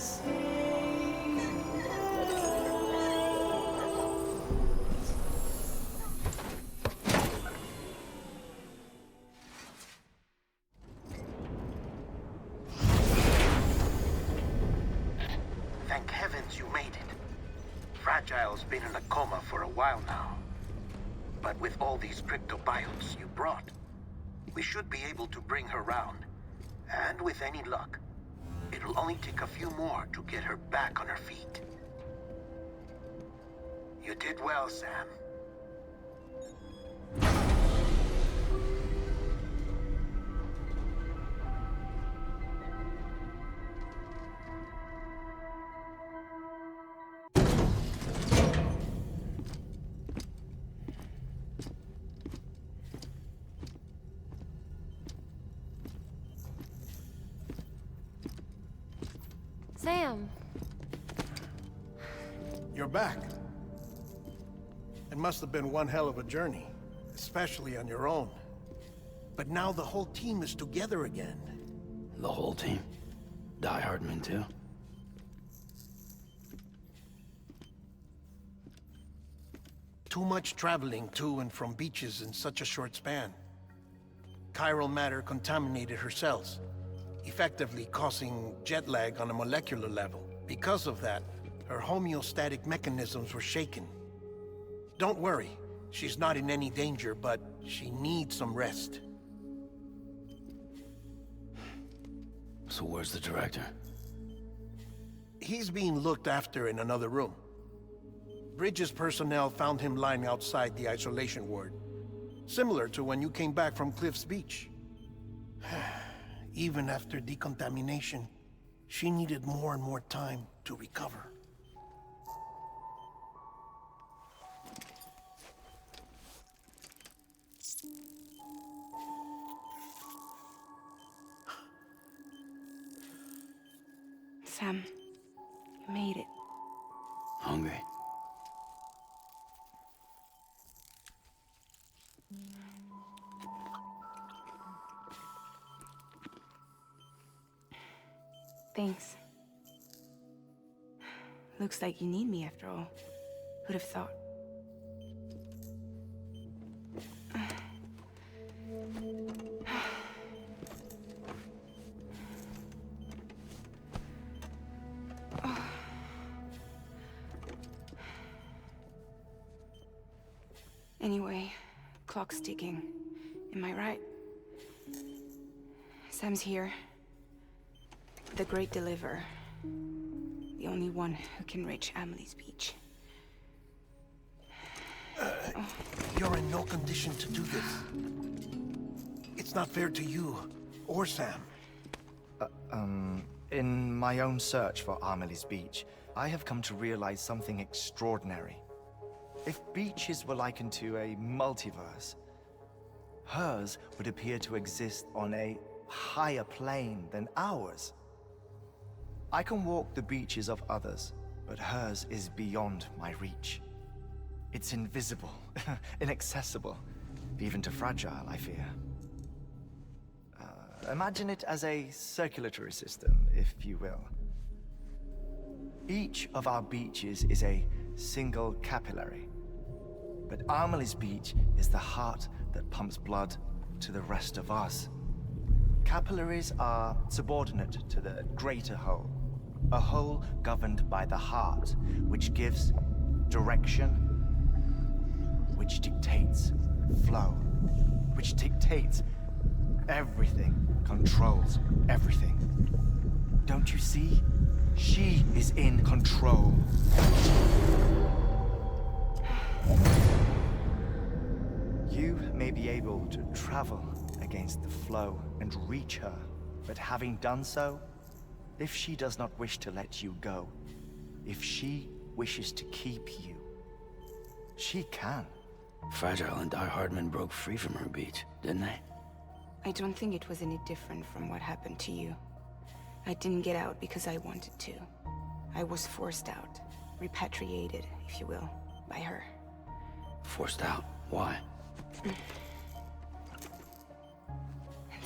this. Thank heavens you made it. Fragile's been in a coma for a while now. But with all these cryptobiotes you brought, we should be able to bring her round. And with any luck, it'll only take a few more to get her back on her feet. You did well, Sam. Sam. You're back. It must have been one hell of a journey, especially on your own. But now the whole team is together again. The whole team? Die Hardman too? Too much traveling to and from beaches in such a short span. Chiral matter contaminated her cells, effectively causing jet lag on a molecular level. Because of that, her homeostatic mechanisms were shaken. Don't worry, she's not in any danger, but she needs some rest. So where's the director? He's being looked after in another room. Bridges personnel found him lying outside the isolation ward, similar to when you came back from Cliff's Beach. Even after decontamination, she needed more and more time to recover. Sam, you made it. Hungry? Thanks. Looks like you need me after all. Who'd have thought? Anyway, clock's ticking. Am I right? Sam's here. The Great Deliverer. The only one who can reach Amelie's beach. You're in no condition to do this. It's not fair to you, or Sam. In my own search for Amelie's beach, I have come to realize something extraordinary. If beaches were likened to a multiverse, hers would appear to exist on a higher plane than ours. I can walk the beaches of others, but hers is beyond my reach. It's invisible, inaccessible, even to Fragile, I fear. Imagine it as a circulatory system, if you will. Each of our beaches is a single capillary, but Amelie's beach is the heart that pumps blood to the rest of us. Capillaries are subordinate to the greater whole, a whole governed by the heart, which gives direction, which dictates flow, which dictates everything, controls everything. Don't you see? She is in control. You may be able to travel against the flow and reach her, but having done so, if she does not wish to let you go, if she wishes to keep you, she can. Fragile and Die Hardman broke free from her beach, didn't they? I don't think it was any different from what happened to you. I didn't get out because I wanted to. I was forced out, repatriated, if you will, by her. Forced out? Why?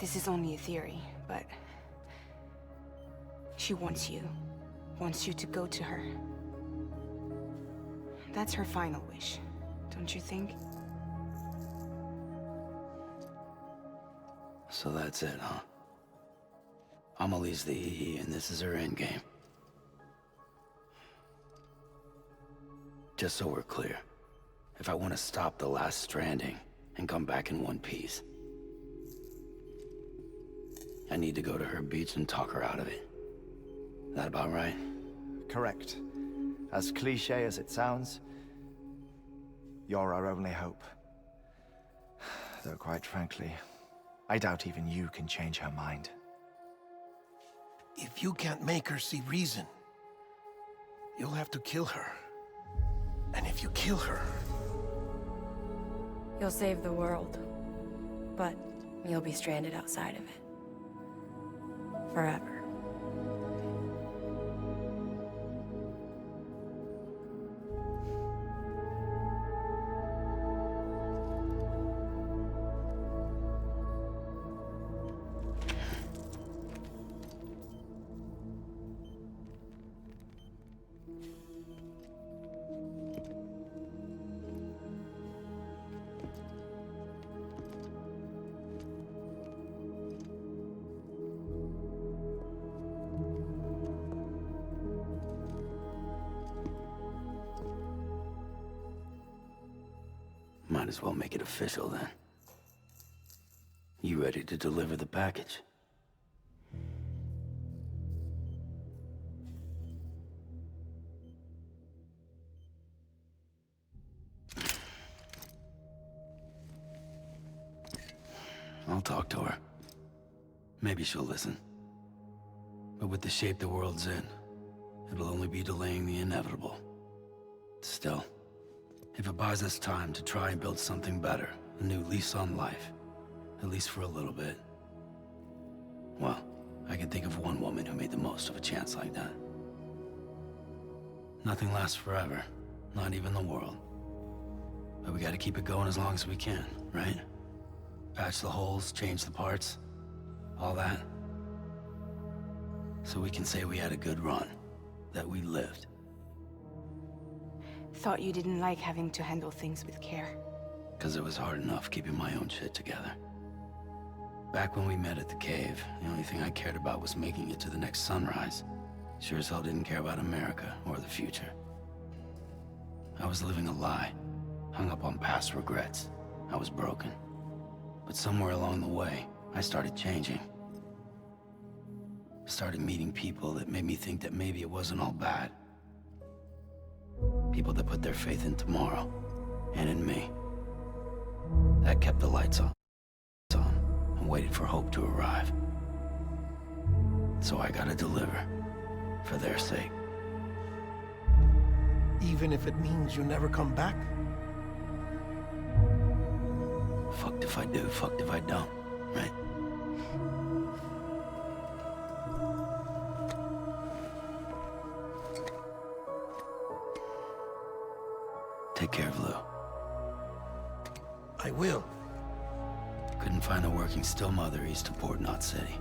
This is only a theory, but she wants you. wants you to go to her. That's her final wish, don't you think? So that's it, huh? Amelie's the EE, and this is her endgame. Just so we're clear, if I want to stop the last stranding and come back in one piece, I need to go to her beach and talk her out of it. That about right? Correct. As cliche as it sounds, you're our only hope. Though quite frankly, I doubt even you can change her mind. If you can't make her see reason, you'll have to kill her. And if you kill her... You'll save the world, but you'll be stranded outside of it. Forever. Might as well make it official then. You ready to deliver the package? I'll talk to her. Maybe she'll listen. But with the shape the world's in, it'll only be delaying the inevitable. Still, if it buys us time to try and build something better, a new lease on life, at least for a little bit, well, I can think of one woman who made the most of a chance like that. Nothing lasts forever, not even the world. But we gotta keep it going as long as we can, right? Patch the holes, change the parts, all that. So we can say we had a good run, that we lived. Thought you didn't like having to handle things with care. 'Cause it was hard enough keeping my own shit together. Back when we met at the cave, the only thing I cared about was making it to the next sunrise. Sure as hell didn't care about America or the future. I was living a lie, hung up on past regrets. I was broken. But somewhere along the way, I started changing. Started meeting people that made me think that maybe it wasn't all bad. People that put their faith in tomorrow, and in me. That kept the lights on, and waited for hope to arrive. So I gotta deliver, for their sake. Even if it means you never come back? Fucked if I do, fucked if I don't, right? Take care of Lou. I will. Couldn't find a working still mother east of Port Knot City.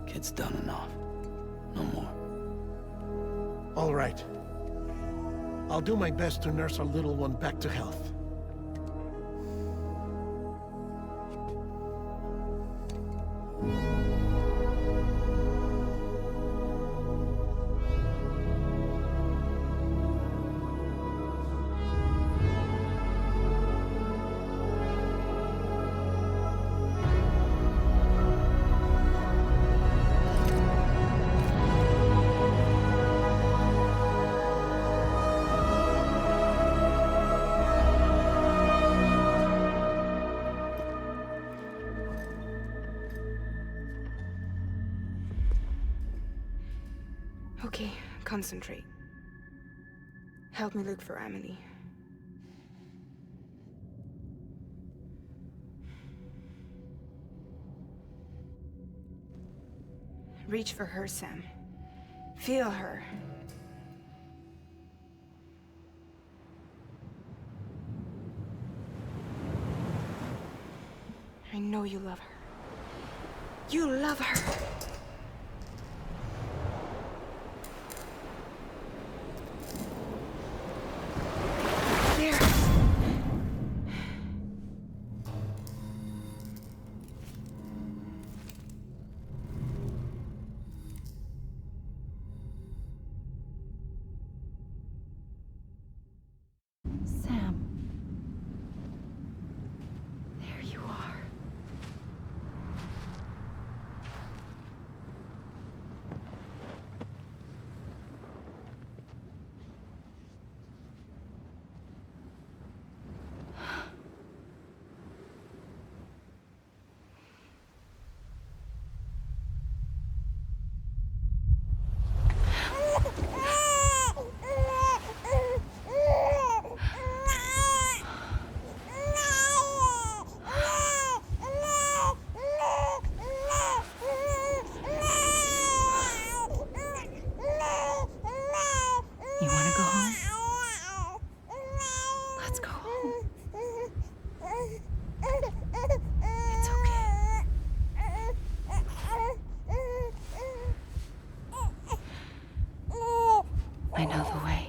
Kid's done enough. No more. All right. I'll do my best to nurse our little one back to health. Okay, concentrate. Help me look for Amelie. Reach for her, Sam. Feel her. I know you love her. You love her! I know the way.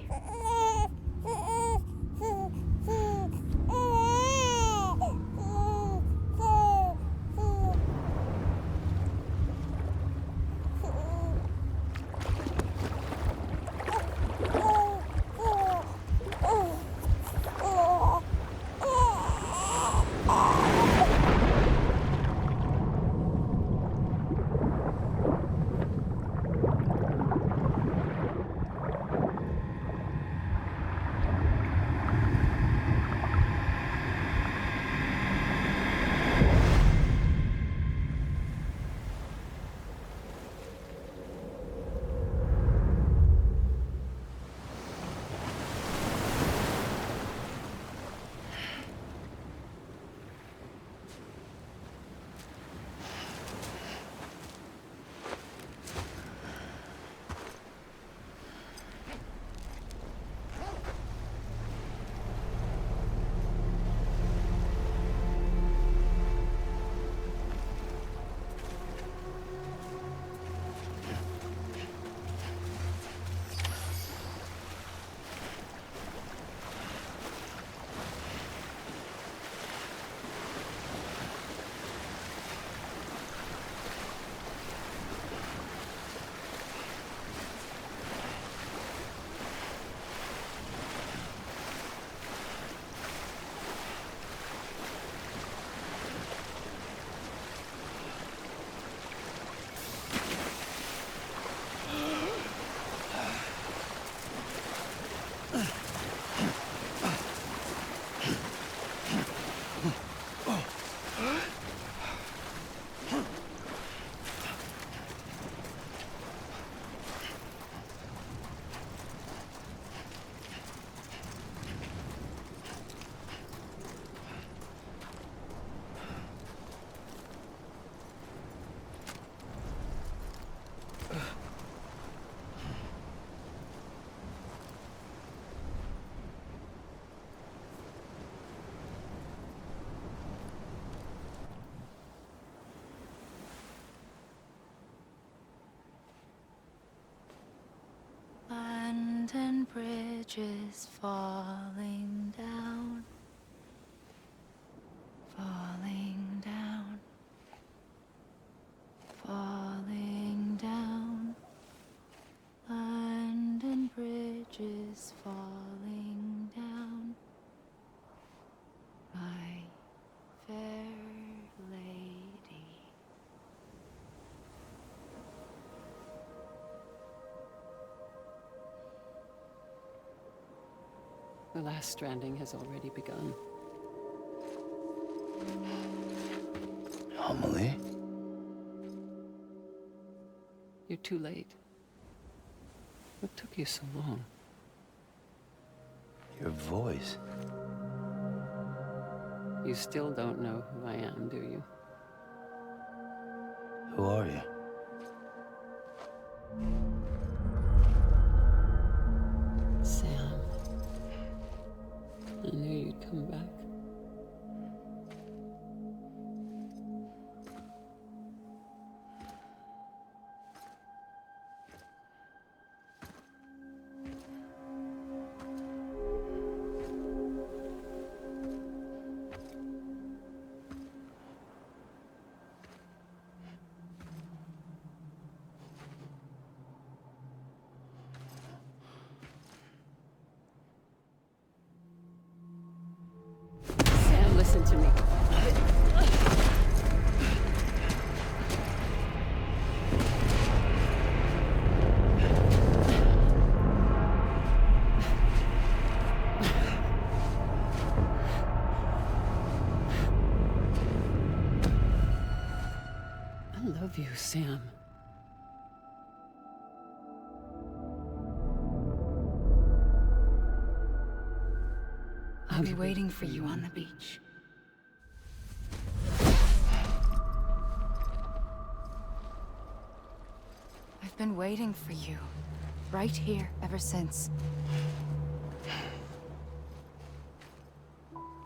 And bridges falling down, falling down, falling down. London bridges falling down, my fair lady. The last stranding has already begun. Amelie? You're too late. What took you so long? Your voice. You still don't know who I am, do you? Who are you? Sam. I knew you'd come back. Sam, listen to me. I love you, Sam. I'll be waiting for you on the beach. I've been waiting for you, right here, ever since.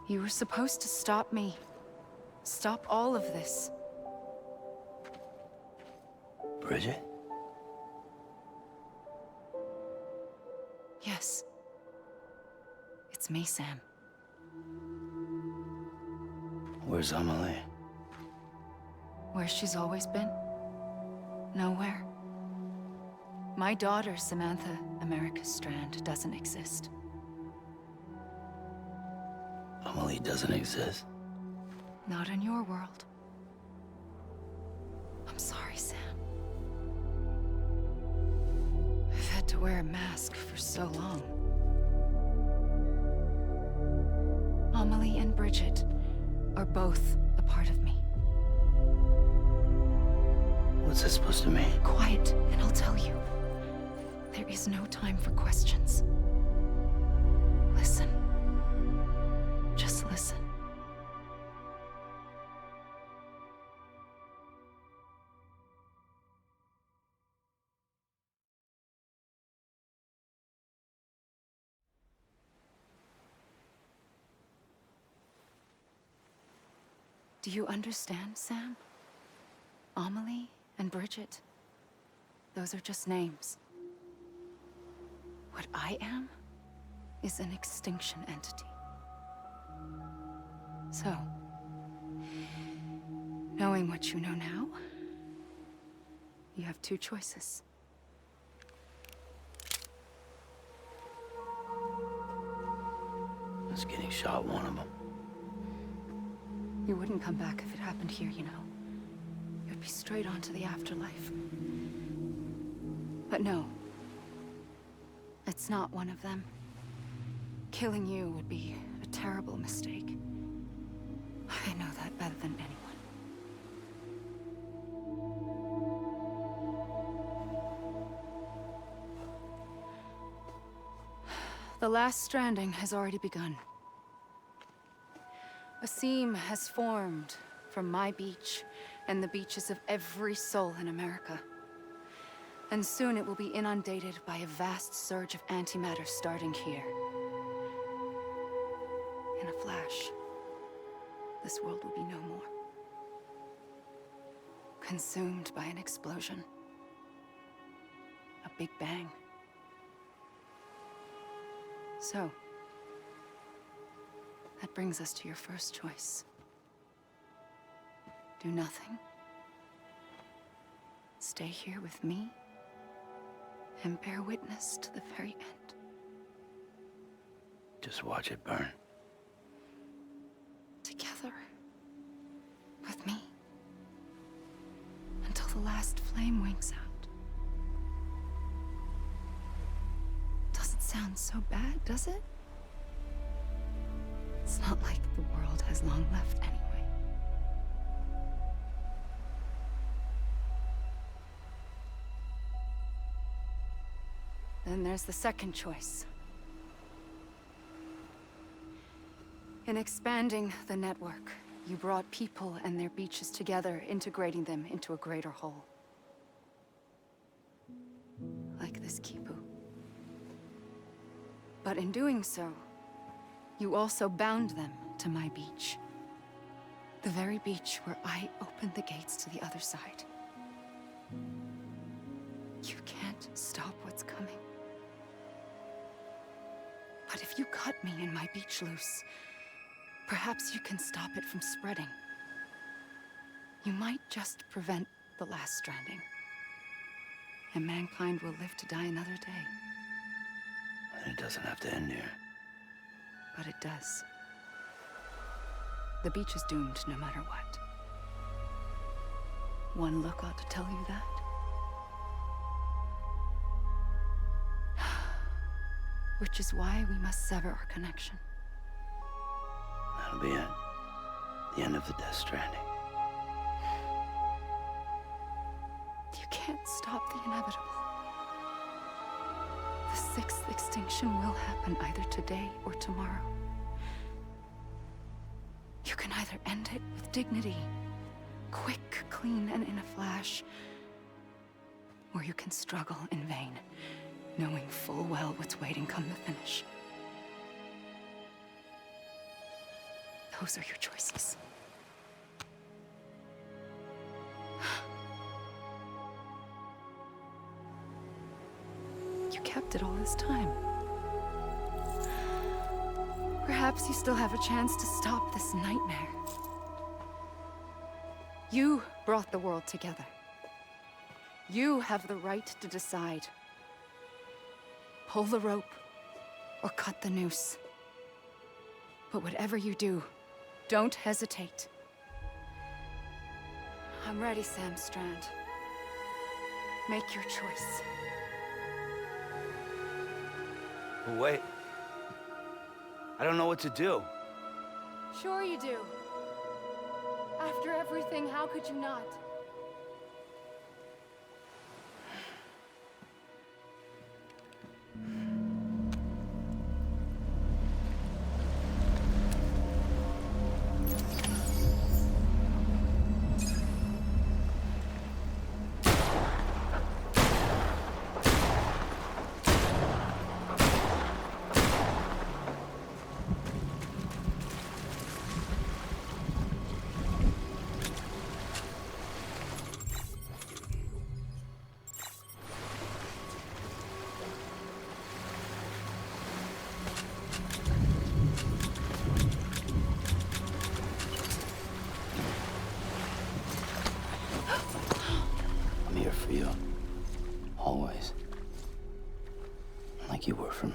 You were supposed to stop me. Stop all of this. Bridget? It's me, Sam. Where's Amelie? Where she's always been. Nowhere. My daughter, Samantha America Strand, doesn't exist. Amelie doesn't exist. Not in your world. I'm sorry, Sam. I've had to wear a mask for so long. Amelie and Bridget are both a part of me. What's this supposed to mean? Quiet, and I'll tell you. There is no time for questions. Listen. Just listen. Do you understand, Sam? Amelie and Bridget, those are just names. What I am is an extinction entity. So, knowing what you know now, you have two choices. Was getting shot one of them. You wouldn't come back if it happened here, you know. You'd be straight on to the afterlife. But no. It's not one of them. Killing you would be a terrible mistake. I know that better than anyone. The last stranding has already begun. A seam has formed from my beach and the beaches of every soul in America. And soon it will be inundated by a vast surge of antimatter starting here. In a flash, this world will be no more. Consumed by an explosion. A big bang. So, that brings us to your first choice. Do nothing. Stay here with me and bear witness to the very end. Just watch it burn. Together. With me. Until the last flame winks out. Doesn't sound so bad, does it? It's not like the world has long left anyway. Then there's the second choice. In expanding the network, you brought people and their beaches together, integrating them into a greater whole. Like this Kipu. But in doing so, you also bound them to my beach. The very beach where I opened the gates to the other side. You can't stop what's coming. But if you cut me and my beach loose, perhaps you can stop it from spreading. You might just prevent the last stranding. And mankind will live to die another day. It doesn't have to end here. But it does. The beach is doomed no matter what. One look ought to tell you that. Which is why we must sever our connection. That'll be it. The end of the Death Stranding. You can't stop the inevitable. The sixth extinction will happen either today or tomorrow. You can either end it with dignity, quick, clean, and in a flash, or you can struggle in vain, knowing full well what's waiting come the finish. Those are your choices. You kept it all this time. Perhaps you still have a chance to stop this nightmare. You brought the world together. You have the right to decide. Pull the rope, or cut the noose. But whatever you do, don't hesitate. I'm ready, Sam Strand. Make your choice. But wait. I don't know what to do. Sure you do. After everything, how could you not? I'm here for you. Always. Like you were for me.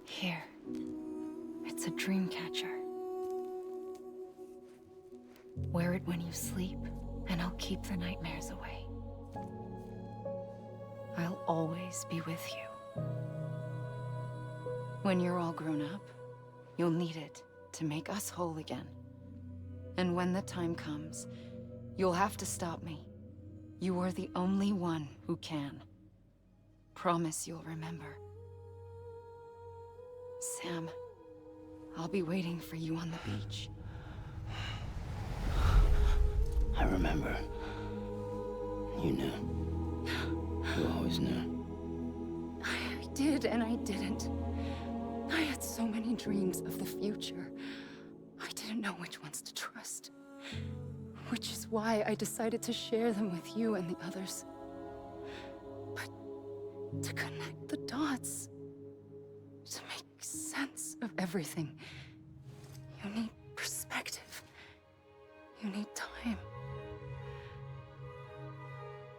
Here. It's a dream catcher. Wear it when you sleep, and I'll keep the nightmares away. I'll always be with you. When you're all grown up, you'll need it to make us whole again. And when the time comes, you'll have to stop me. You are the only one who can. Promise you'll remember. Sam, I'll be waiting for you on the beach. I remember. You knew. You always knew. I did and I didn't. I had so many dreams of the future. I didn't know which ones to trust. Which is why I decided to share them with you and the others. But to connect the dots, to make sense of everything, you need perspective. You need time.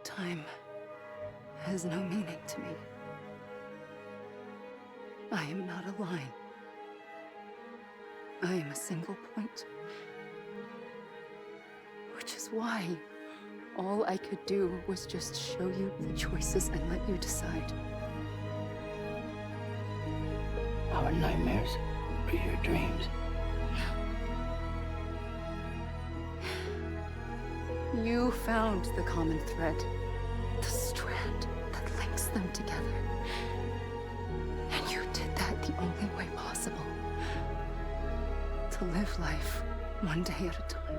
Time has no meaning to me. I am not a line. I am a single point. Which is why all I could do was just show you the choices and let you decide. Our nightmares are your dreams. You found the common thread, the strand that links them together. And you did that the only way possible. To live life one day at a time.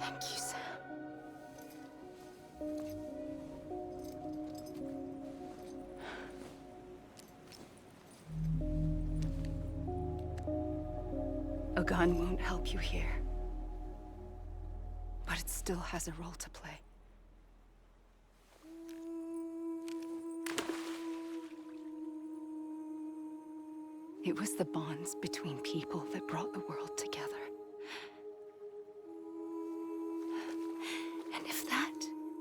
Thank you, Sam. A gun won't help you here. But it still has a role to play. It was the bonds between people that brought the world together. And if that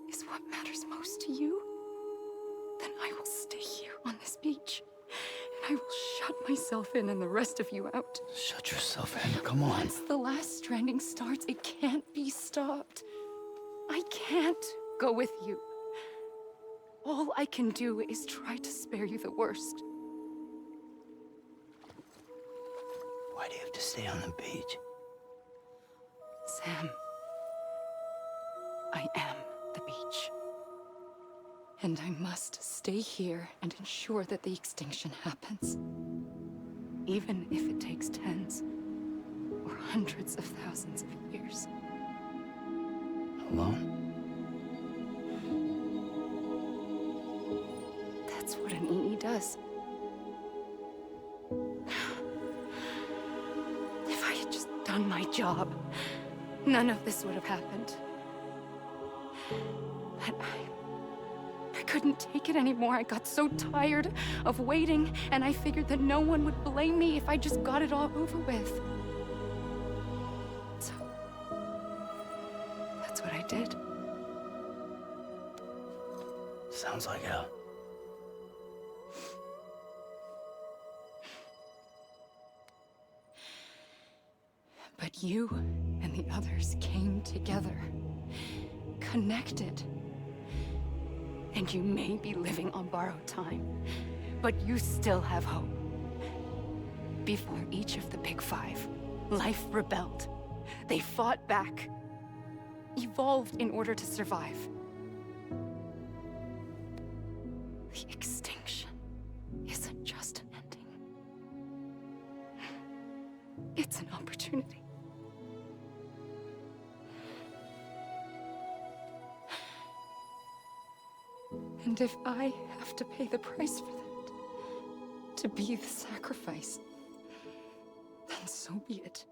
is what matters most to you, then I will stay here on this beach. And I will shut myself in and the rest of you out. Shut yourself in, come on. Once the last stranding starts, it can't be stopped. I can't go with you. All I can do is try to spare you the worst. Why do you have to stay on the beach? Sam, I am the beach. And I must stay here and ensure that the extinction happens. Even if it takes tens or hundreds of thousands of years. Alone? That's what an EE does. If I had just done my job, none of this would have happened. But I couldn't take it anymore. I got so tired of waiting, and I figured that no one would blame me if I just got it all over with. So, that's what I did. Sounds like hell. But you and the others came together, connected. And you may be living on borrowed time, but you still have hope. Before each of the Big Five, life rebelled. They fought back, evolved in order to survive. The extinction isn't just an ending. It's an opportunity. And if I have to pay the price for that, to be the sacrifice, then so be it.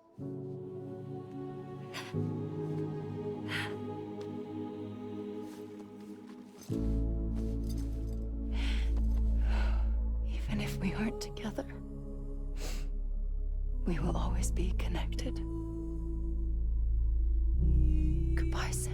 Even if we aren't together, we will always be connected. Goodbye, Sam.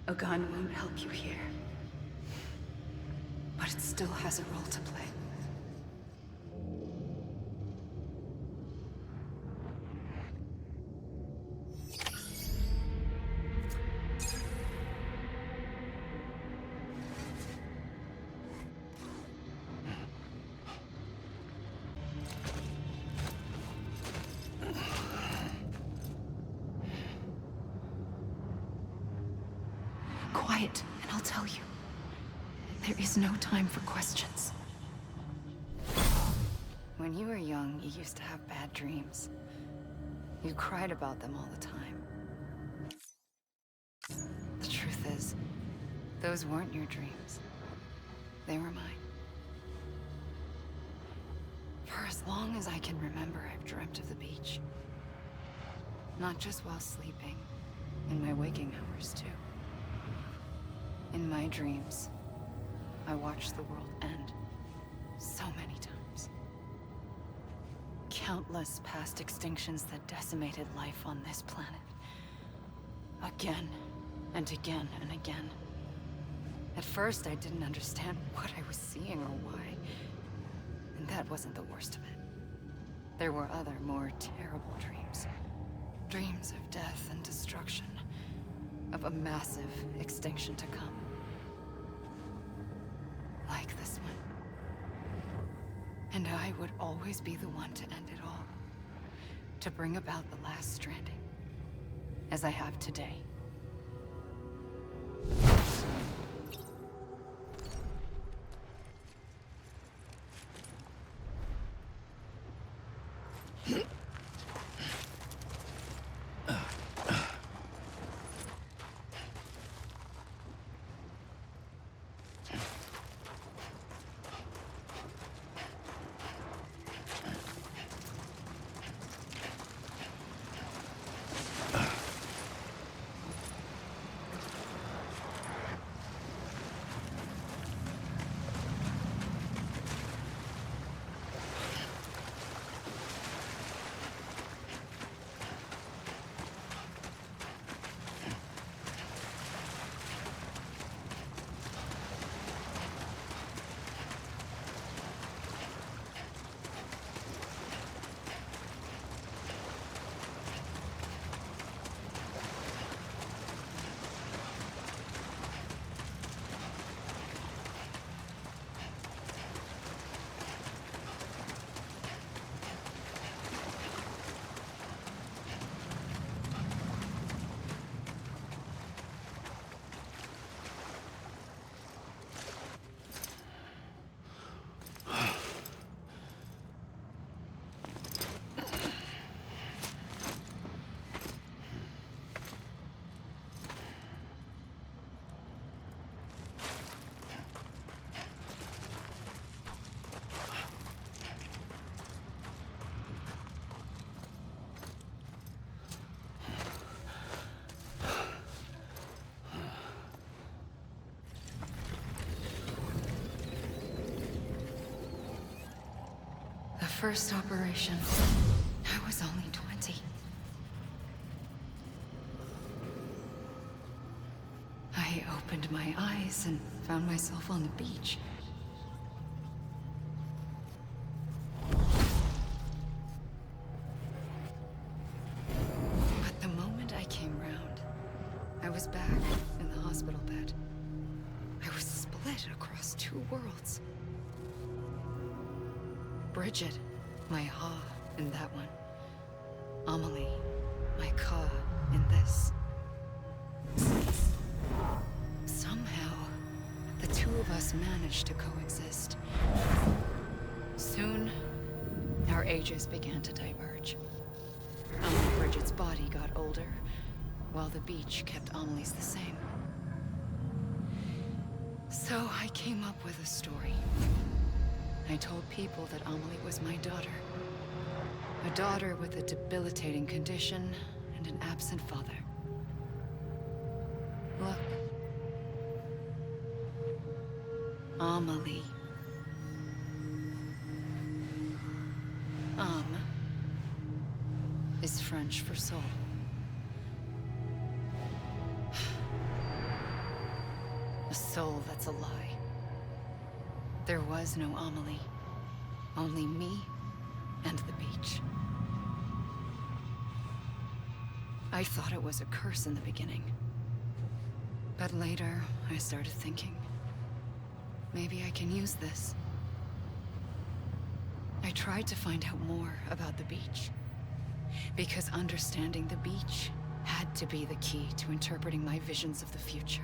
A gun won't help you here, but it still has a role to play. Quiet, and I'll tell you. There is no time for questions. When you were young, you used to have bad dreams. You cried about them all the time. The truth is, those weren't your dreams. They were mine. For as long as I can remember, I've dreamt of the beach. Not just while sleeping, in my waking hours too. In my dreams, I watched the world end so many times. Countless past extinctions that decimated life on this planet. Again, and again, and again. At first, I didn't understand what I was seeing or why. And that wasn't the worst of it. There were other, more terrible dreams. Dreams of death and destruction. Of a massive extinction to come. Like this one. And I would always be the one to end it all. To bring about the last stranding. As I have today. first operation, I was only 20. I opened my eyes and found myself on the beach. But the moment I came round, I was back in the hospital bed. I was split across two worlds. Bridget, my Ha in that one. Amelie, my Ka in this. Somehow, the two of us managed to coexist. Soon, our ages began to diverge. Bridget's body got older, while the beach kept Amelie's the same. So I came up with a story. I told people that Amelie was my daughter. A daughter with a debilitating condition and an absent father. Look. Amelie. Is French for soul. A soul that's a lie. There was no Amelie. Only me and the beach. I thought it was a curse in the beginning. But later, I started thinking, maybe I can use this. I tried to find out more about the beach. Because understanding the beach had to be the key to interpreting my visions of the future.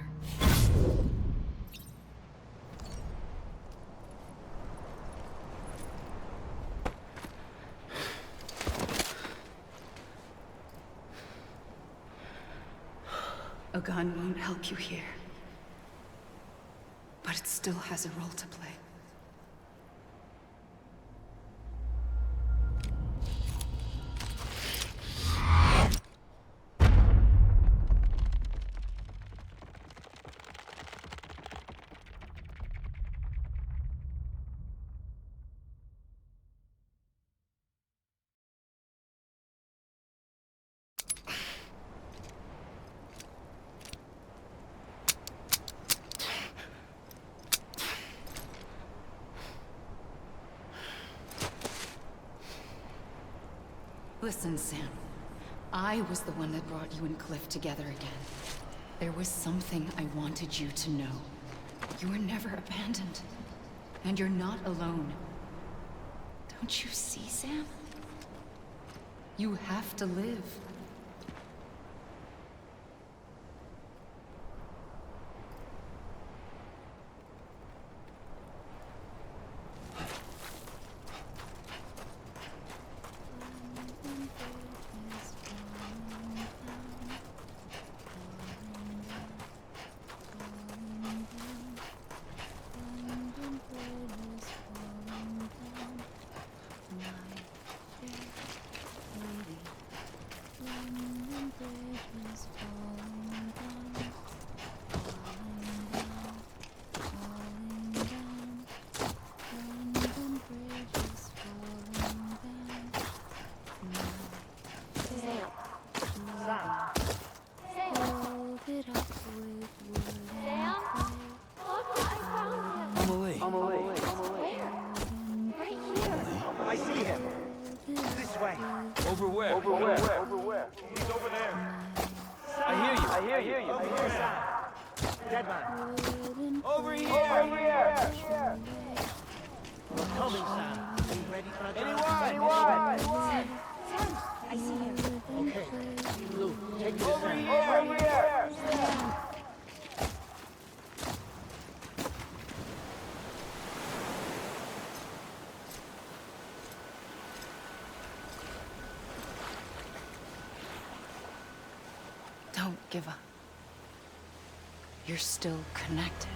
A gun won't help you here. But it still has a role to play. Listen, Sam. I was the one that brought you and Cliff together again. There was something I wanted you to know. You were never abandoned. And you're not alone. Don't you see, Sam? You have to live. Don't give up. You're still connected.